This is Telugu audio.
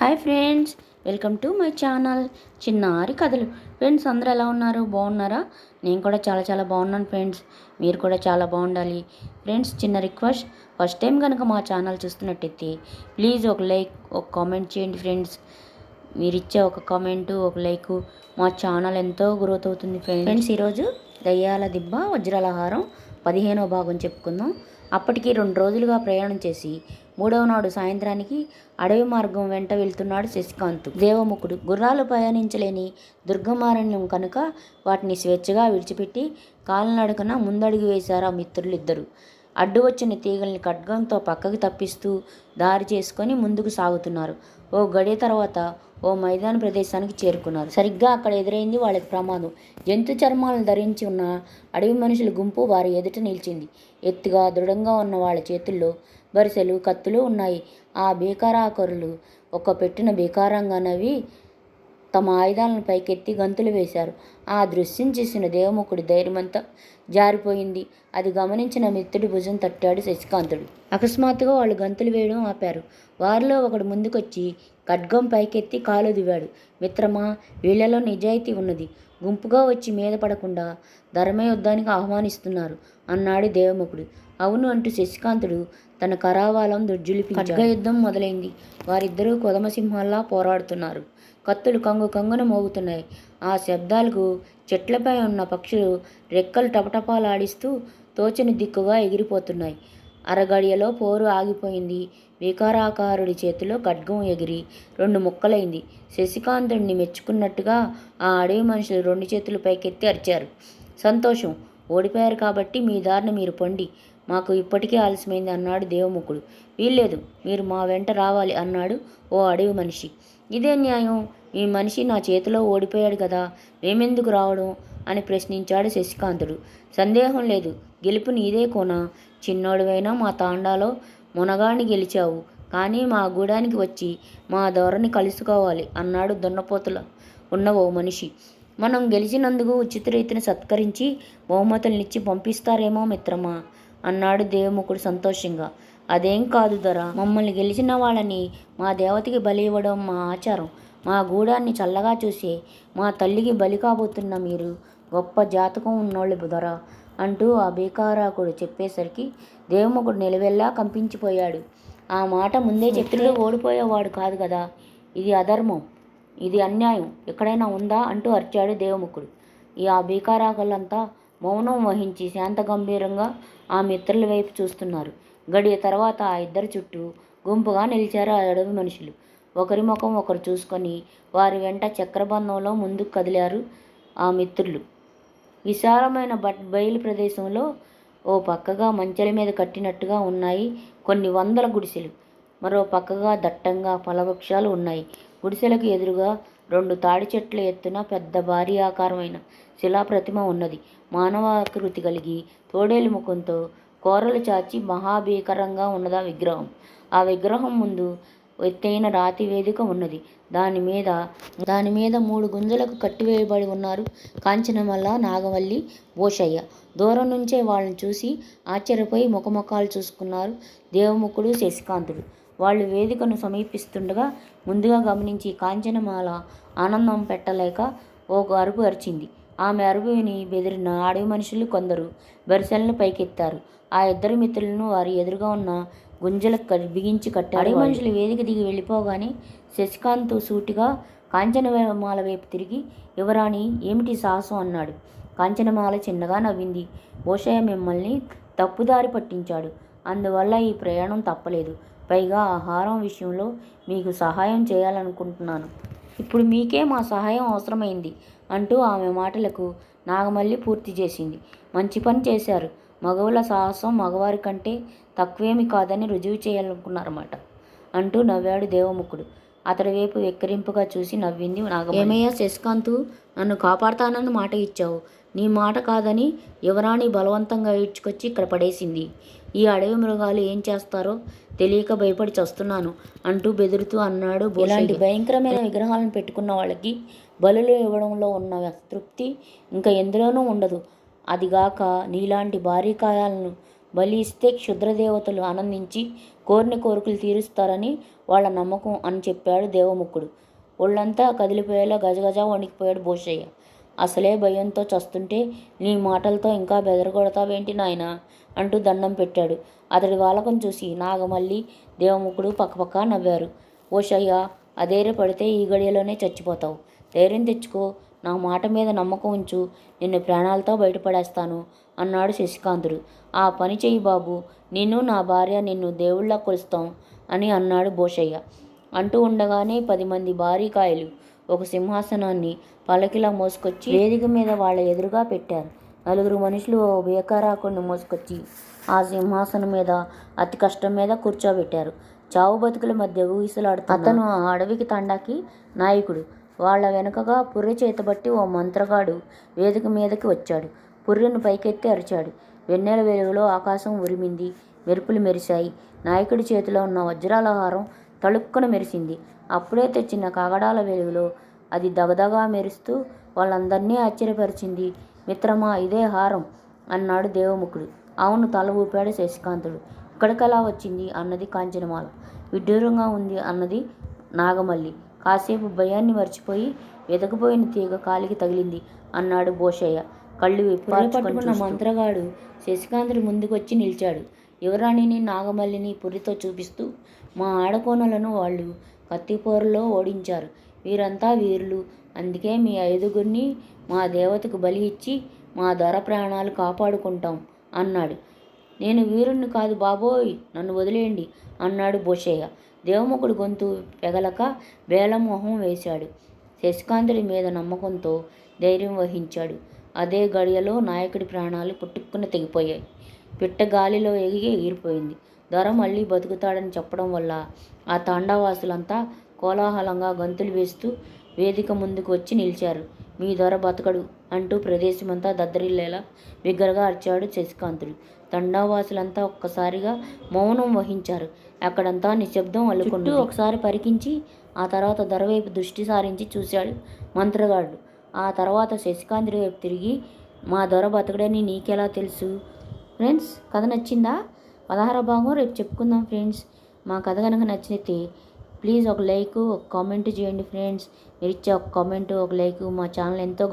Hi friends, welcome to my channel చిన్నారి కథలు. ఫ్రెండ్స్ అందరూ ఎలా ఉన్నారు? బాగున్నారా? నేను కూడా చాలా బాగున్నాను ఫ్రెండ్స్. మీరు కూడా చాలా బాగుండాలి. ఫ్రెండ్స్ చిన్న రిక్వెస్ట్, ఫస్ట్ టైం కనుక మా ఛానల్ చూస్తున్నట్టయితే ప్లీజ్ ఒక లైక్, ఒక కామెంట్ చేయండి ఫ్రెండ్స్. మీరు ఇచ్చే ఒక కామెంటు, ఒక లైక్ మా ఛానల్ ఎంతో గ్రోత్ అవుతుంది ఫ్రెండ్స్. ఈరోజు దయ్యాల దిబ్బ వజ్రాలహారం 15వ భాగం చెప్పుకుందాం. అప్పటికి 2 రోజులుగా ప్రయాణం చేసి 3వ నాడు సాయంత్రానికి అడవి మార్గం వెంట వెళ్తున్నాడు శశికాంత్. దేవముఖుడు గుర్రాలు ప్రయాణించలేని దుర్గమారణ్యం కనుక వాటిని స్వేచ్ఛగా విడిచిపెట్టి కాలినడకన ముందడుగు వేశారు ఆ మిత్రులిద్దరూ. అడ్డు వచ్చిన తీగల్ని ఖడ్గంతో పక్కకి తప్పిస్తూ దారి చేసుకొని ముందుకు సాగుతున్నారు. ఓ గడియ తర్వాత ఓ మైదాన ప్రదేశానికి చేరుకున్నారు. సరిగ్గా అక్కడ ఎదురైంది వాళ్ళకి ప్రమాదం. జంతు చర్మాలను ధరించి ఉన్న అడవి మనుషుల గుంపు వారి ఎదుట నిలిచింది. ఎత్తుగా దృఢంగా ఉన్న వాళ్ళ చేతుల్లో బరిసెలు, కత్తులు ఉన్నాయి. ఆ బీకారాకరులు ఒక పెట్టిన బీకారంగా నవ్వి తమ ఆయుధాలను పైకెత్తి గంతులు వేశారు. ఆ దృశ్యం చేసిన దేవముఖుడి ధైర్యమంతా జారిపోయింది. అది గమనించిన మిత్రుడి భుజం తట్టాడు శశికాంతుడు. అకస్మాత్తుగా వాళ్ళు గంతులు వేయడం ఆపారు. వారిలో ఒకడు ముందుకొచ్చి ఖడ్గం పైకెత్తి కాలు దివాడు. మిత్రమా, వీళ్లలో నిజాయితీ ఉన్నది. గుంపుగా వచ్చి మీద పడకుండా ధర్మ యుద్ధానికి ఆహ్వానిస్తున్నారు అన్నాడు దేవముఖుడు. అవును అంటూ శశికాంతుడు తన కరావాలం దుర్జులిపించాడు. ఖడ్గ యుద్ధం మొదలైంది. వారిద్దరూ కొదమసింహాల్లా పోరాడుతున్నారు. కత్తులు కంగున మోగుతున్నాయి. ఆ శబ్దాలకు చెట్లపై ఉన్న పక్షులు రెక్కలు టపటపాలాడిస్తూ తోచని దిక్కుగా ఎగిరిపోతున్నాయి. అరగడియలో పోరు ఆగిపోయింది. వికారాకారుడి చేతిలో ఖడ్గం ఎగిరి 2 ముక్కలైంది. శశికాంతుడిని మెచ్చుకున్నట్టుగా ఆ అడవి మనుషులు 2 చేతులు పైకెత్తి అరిచారు. సంతోషం, ఓడిపోయారు కాబట్టి మీ దారిన మీరు పొండి, మాకు ఇప్పటికే ఆలస్యమైంది అన్నాడు దేవముఖుడు. వీల్లేదు, మీరు మా వెంట రావాలి అన్నాడు ఓ అడవి మనిషి. ఇదే న్యాయం, ఈ మనిషి నా చేతిలో ఓడిపోయాడు కదా, మేమెందుకు రావడం అని ప్రశ్నించాడు శశికాంతుడు. సందేహం లేదు, గెలుపు నీదే కోనా. చిన్నోడివైనా మా తాండాలో మునగాడిని గెలిచావు, కానీ మా గూడానికి వచ్చి మా ధోరణి కలుసుకోవాలి అన్నాడు దున్నపోతుల ఉన్న ఓ మనిషి. మనం గెలిచినందుకు ఉచిత రీతిని సత్కరించి బహుమతులనిచ్చి పంపిస్తారేమో మిత్రమా అన్నాడు దేవముఖుడు సంతోషంగా. అదేం కాదు దొర, మమ్మల్ని గెలిచిన వాళ్ళని మా దేవతకి బలి ఇవ్వడం మా ఆచారం. మా గూడాన్ని చల్లగా చూసి మా తల్లికి బలి కాబోతున్న మీరు గొప్ప జాతకం ఉన్నోళ్ళు దొర అంటూ ఆ బీకారాకుడు చెప్పేసరికి దేవముఖుడు నిలవెల్లా కంపించిపోయాడు. ఆ మాట ముందే చెప్పినట్టు ఓడిపోయేవాడు కాదు కదా, ఇది అధర్మం, ఇది అన్యాయం ఎక్కడైనా ఉందా అంటూ అరిచాడు దేవముఖుడు. ఆ బీకారాకులంతా మౌనం వహించి శాంత గంభీరంగా ఆ మిత్రుల వైపు చూస్తున్నారు. గడియ తర్వాత ఆ ఇద్దరు చుట్టూ గుంపుగా నిలిచారు ఆ అడవి మనుషులు. ఒకరి ముఖం ఒకరు చూసుకొని వారి వెంట చక్రబంధంలో ముందుకు కదిలారు ఆ మిత్రులు. విశాలమైన బయలు ప్రదేశంలో ఓ పక్కగా మంచెల మీద కట్టినట్టుగా ఉన్నాయి కొన్ని వందల గుడిసెలు. మరో పక్కగా దట్టంగా ఫలవృక్షాలు ఉన్నాయి. గుడిసెలకు ఎదురుగా 2 తాడి చెట్ల ఎత్తున పెద్ద భారీ ఆకారమైన శిలాప్రతిమ ఉన్నది. మానవాకృతి కలిగి తోడేలు ముఖంతో కోరలు చాచి మహాభీకరంగా ఉన్నది ఆ విగ్రహం. ఆ విగ్రహం ముందు ఎత్తైన రాతి వేదిక ఉన్నది. దాని మీద 3 గుంజలకు కట్టివేయబడి ఉన్నారు కాంచనమల్ల, నాగవల్లి, భూషయ్య. దూరం నుంచే వాళ్ళని చూసి ఆశ్చర్యపోయి ముఖముఖాలు చూసుకున్నారు దేవముఖుడు, శశికాంతుడు. వాళ్ళు వేదికను సమీపిస్తుండగా ముందుగా గమనించి కాంచనమాల ఆనందం పెట్టలేక ఒక అరుపు అరిచింది. ఆమె అరుపుని బెదిరిన అడవి మనుషులు కొందరు బరిసెలను పైకెత్తారు. ఆ ఇద్దరు మిత్రులను వారి ఎదురుగా ఉన్న గుంజలకు బిగించి కట్టారు. అడవి మనుషులు వేదిక దిగి వెళ్ళిపోగానే శశికాంత్ సూటిగా కాంచనమాల వైపు తిరిగి, యువరాణి, ఏమిటి సాహసం అన్నాడు. కాంచనమాల చిన్నగా నవ్వింది. భూషయ్య మిమ్మల్ని తప్పుదారి పట్టించాడు, అందువల్ల ఈ ప్రయాణం తప్పలేదు. పైగా ఆహారం విషయంలో మీకు సహాయం చేయాలనుకుంటున్నాను. ఇప్పుడు మీకే మా సహాయం అవసరమైంది అంటూ ఆమె మాటలకు నాగమల్లి పూర్తి చేసింది. మంచి పని చేశారు. మగవుల సాహసం మగవారి కంటే తక్కువేమి కాదని రుజువు చేయాలనుకున్నారన్నమాట అంటూ నవ్వాడు దేవముఖుడు. అతడి వైపు వెక్కిరింపుగా చూసి నవ్వింది నాగమల్లి. ఏమయ్యా శశికాంతు, నన్ను కాపాడుతానని మాట ఇచ్చావు. నీ మాట కాదని యువరాణి బలవంతంగా ఈడ్చుకొచ్చి ఇక్కడ పడేసింది. ఈ అడవి మృగాలు ఏం చేస్తారో తెలియక భయపడి చస్తున్నాను అంటూ బెదురుతూ అన్నాడు. ఇలాంటి భయంకరమైన విగ్రహాలను పెట్టుకున్న వాళ్ళకి బలులు ఇవ్వడంలో ఉన్న తృప్తి ఇంకా ఎందులోనూ ఉండదు. అదిగాక నీలాంటి భారీ కాయాలను బలి ఇస్తే క్షుద్రదేవతలు ఆనందించి కోరిన కోరికలు తీరుస్తారని వాళ్ళ నమ్మకం అని చెప్పాడు దేవముఖుడు. ఒళ్ళంతా కదిలిపోయేలా గజగజ వణికిపోయాడు భూషయ్య. అసలే భయంతో చస్తుంటే నీ మాటలతో ఇంకా బెదరగొడతావేంటి నాయనా అంటూ దండం పెట్టాడు. అతడి వాలకం చూసి నాగమల్లి, దేవముఖుడు పక్కపక్క నవ్వారు. భూషయ్య, అధైర్యపడితే ఈ గడియలోనే చచ్చిపోతావు. ధైర్యం తెచ్చుకో, నా మాట మీద నమ్మకం ఉంచు, నిన్ను ప్రాణాలతో బయటపడేస్తాను అన్నాడు శశికాంతుడు. ఆ పని చెయ్యి బాబు, నిన్ను నా భార్య నిన్ను దేవుళ్ళ కొలుస్తాం అని అన్నాడు భూషయ్య. అంటూ ఉండగానే 10 మంది భారీకాయలు ఒక సింహాసనాన్ని పల్లకిలా మోసుకొచ్చి వేదిక మీద వాళ్ళ ఎదురుగా పెట్టారు. 4 మనుషులు ఓ బేకారాకుడిని మోసుకొచ్చి ఆ సింహాసనం మీద అతి కష్టం మీద కూర్చోబెట్టారు. చావు బతుకుల మధ్య ఊగిసలాడుతున్న అతను ఆ అడవికి తండాకి నాయకుడు. వాళ్ళ వెనుకగా పుర్రె చేతబట్టి ఓ మంత్రగాడు వేదిక మీదకి వచ్చాడు. పుర్రెను పైకెత్తి అరిచాడు. వెన్నెల వెలుగులో ఆకాశం ఉరిమింది. మెరుపులు మెరిశాయి. నాయకుడి చేతిలో ఉన్న వజ్రాల హారం తళుక్కున మెరిసింది. అప్పుడే తెచ్చిన కాగడాల వెలుగులో అది దగదగా మెరుస్తూ వాళ్ళందర్నీ ఆశ్చర్యపరిచింది. మిత్రమా, ఇదే హారం అన్నాడు దేవముఖుడు. అవును, తల ఊపాడు శశికాంతుడు. ఇక్కడికెలా వచ్చింది అన్నది కాంచనమాల. విడ్డూరంగా ఉంది అన్నది నాగమల్లి. కాసేపు భయాన్ని మర్చిపోయి వెతకపోయిన తీగ కాలికి తగిలింది అన్నాడు భూషయ్య కళ్ళు విప్పార్చుకున్న మంత్రగాడు శశికాంతుడి ముందుకొచ్చి నిలిచాడు. యువరాణిని నాగమల్లిని పురితో చూపిస్తూ, మా ఆడకోనలను వాళ్ళు కత్తిపోరులో ఓడించారు. వీరంతా వీరులు. అందుకే మీ 5గురిని మా దేవతకు బలి ఇచ్చి మా దొర ప్రాణాలు కాపాడుకుంటాం అన్నాడు. నేను వీరుణ్ణి కాదు బాబోయ్, నన్ను వదిలేయండి అన్నాడు భూషయ్య. దేవముఖుడు గొంతు పెగలక బేలం మొహం వేశాడు. శశికాంతుడి మీద నమ్మకంతో ధైర్యం వహించాడు. అదే గడియలో నాయకుడి ప్రాణాలు పుట్టుక్కున తెగిపోయాయి. పిట్ట గాలిలో ఎగిరిపోయింది. దొర మళ్ళీ బతుకుతాడని చెప్పడం వల్ల ఆ తాండావాసులంతా కోలాహలంగా గంతులు వేస్తూ వేదిక ముందుకు వచ్చి నిలిచారు. మీ దొర బతకడు అంటూ ప్రదేశమంతా దద్దరిల్లేలా బిగ్గరగా అరిచాడు శశికాంతుడు. తండావాసులంతా ఒక్కసారిగా మౌనం వహించారు. అక్కడంతా నిశ్శబ్దం అల్లుకుంటూ ఒకసారి పరికించి ఆ తర్వాత దొర వైపు దృష్టి సారించి చూశాడు మంత్రగాడు. ఆ తర్వాత శశికాంతుడి వైపు తిరిగి, మా దొర బతకడని నీకెలా తెలుసు? ఫ్రెండ్స్, కథ నచ్చిందా? 16వ భాగం రేపు చెప్పుకుందాం ఫ్రెండ్స్. మా కథ కనుక నచ్చితే ప్లీజ్ ఒక లైక్, ఒక కామెంట్ చేయండి ఫ్రెండ్స్. మీరు ఇచ్చే ఒక కామెంట్, ఒక లైక్ మా ఛానల్ ఎంతో గ్రోత్